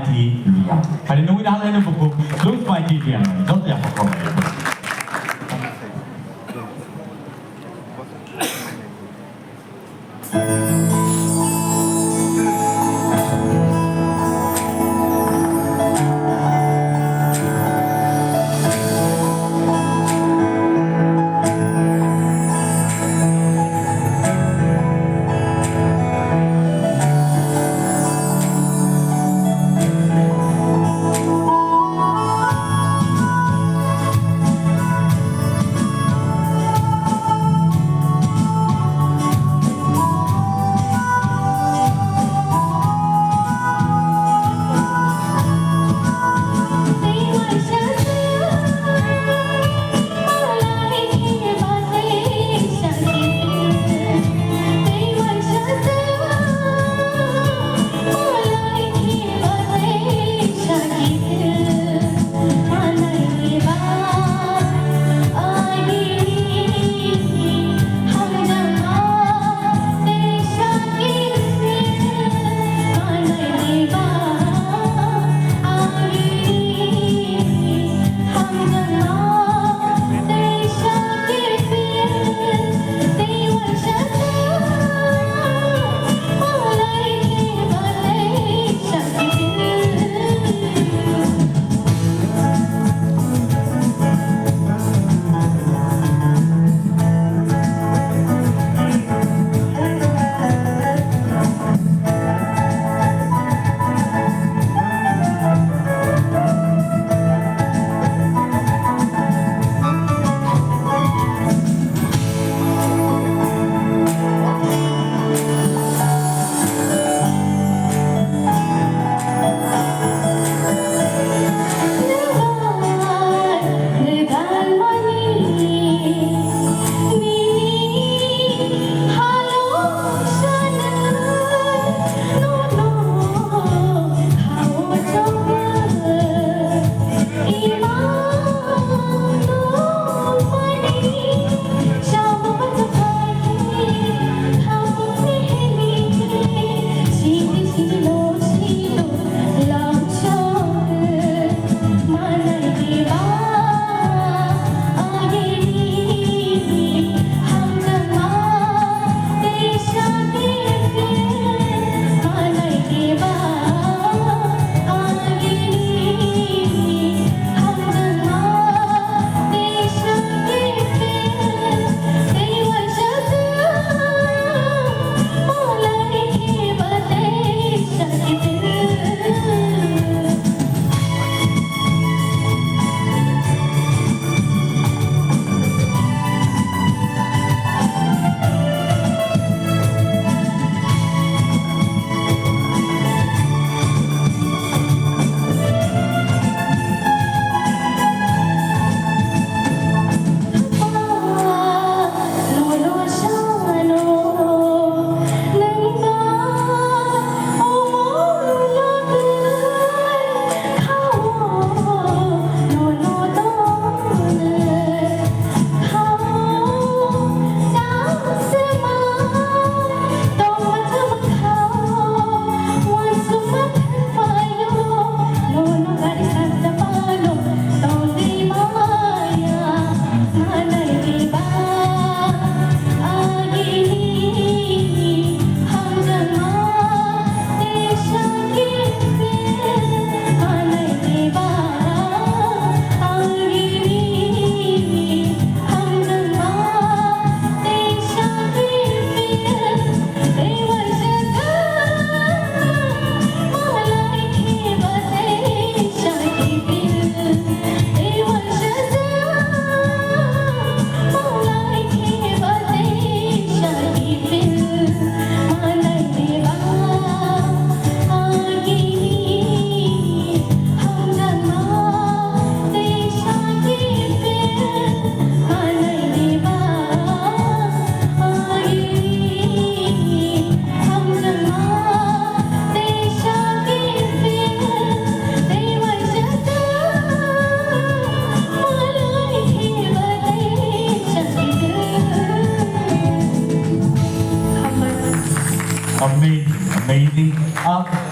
maintidiam. Kali nung inahalay ng bukog, luz maintidiam. Don't ya po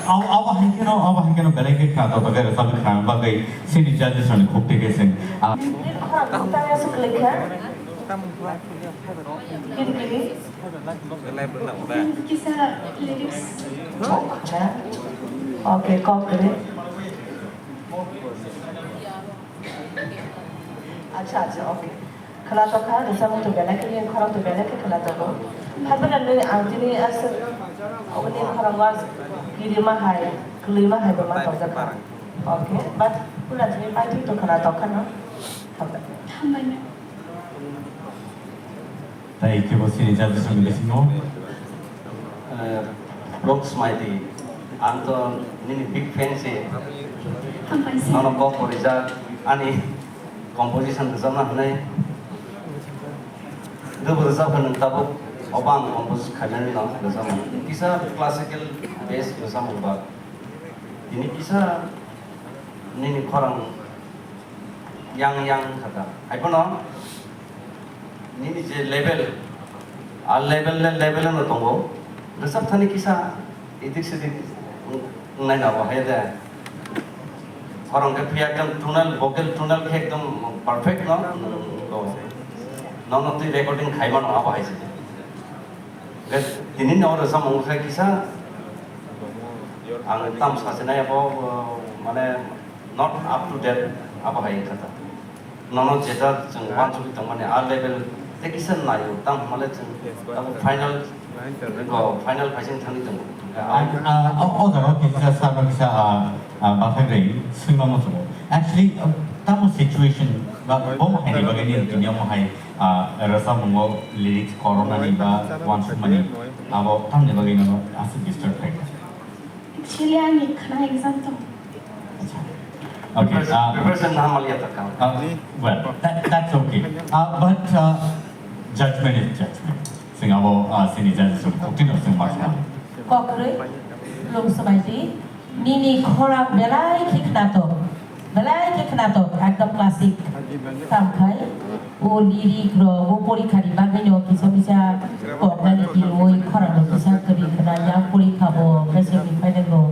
Awak belakang kata bagai rasa berkah bagai sini jadi sana kopi kesen. Kita sekelika. Kiri-kiri. Kisah lirik Oke, kau kiri. अच्छा okay खला तो खा रसा मुझे बेला के लिए खरा तो बेला के खला तो को हर बार ने आंटी ने ऐसे अपने खरा वास गिरी मा हाय क्ली मा हाय बमा तो जका ओके बट पुला जी पार्टी तो खला तो खाना Hamana Tapi kita sini jadi sana besino. Looks mighty. Anton ini big fancy. Hamana Nono kau korija ani composition tu sama ni. Itu berusaha penentang obang compose kajian ni tu sama. Kisah classical bass tu sama ubah. Ini kisah ni korang yang kata. Apa nama? Ini je level. Al level ni tunggu. Resep thani kisah idik sedik nai na wahai dah. Orang kepia kan tunnel vocal tunnel ke ekdom perfect no. Nono tu recording khaiman apa hai sih. Ini orang resep mungkin kisah. Ang tam sasana apa mana not up to date apa hai kata. Nono jeda jengwan curi temannya al level. Tekisah naik, tam malah final passing thani tu. Orang kita sama kita bahasa Inggeris semua macam. Actually, tamu situation, bom hari begini dunia mahai rasa mengo lyrics corona ni ba once money, abo tamu begini no asal disturb hai. Actually ani khana exam to Okay. Preparation nama lihat tak? Well, that's okay. But judgment is judgment. Singapore sini jadi sudah continue sembahkan. kau kiri. Belum semati. Nini korang belai kiknato. Agak klasik. Tamkai. O lirik ro, o pori kari bagai no kisah bisa korang ni diroi korang lo kisah kiri kena yang pori kabo presiden di final lo.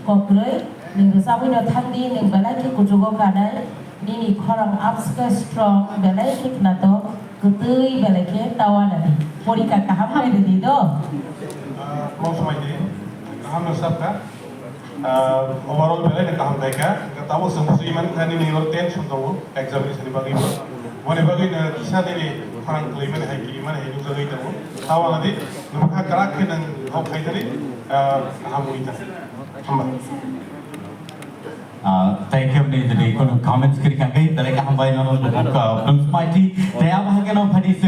Kau kiri. Ning sabi no thandi ning belai ki kujugo kadai. Nini korang upska strong belai kiknato. Kutui belai ke tawa nanti. Pori kakak hamai di do. Most of my day, हम लोग सब का overall पहले ने काम देखा कता वो समझी मन खाने में और टेंस होता वो examination बाकी वो वने बाकी न किसा देने खरंग क्लेमन है कि मन है जो जगह तो वो तावा लदी नमक करा के नंग हम खाई तरी हम वही था हम Thank you ni jadi kono comments kiri kangkai, mereka hambai nono buka film mighty. Saya bahagian of hadis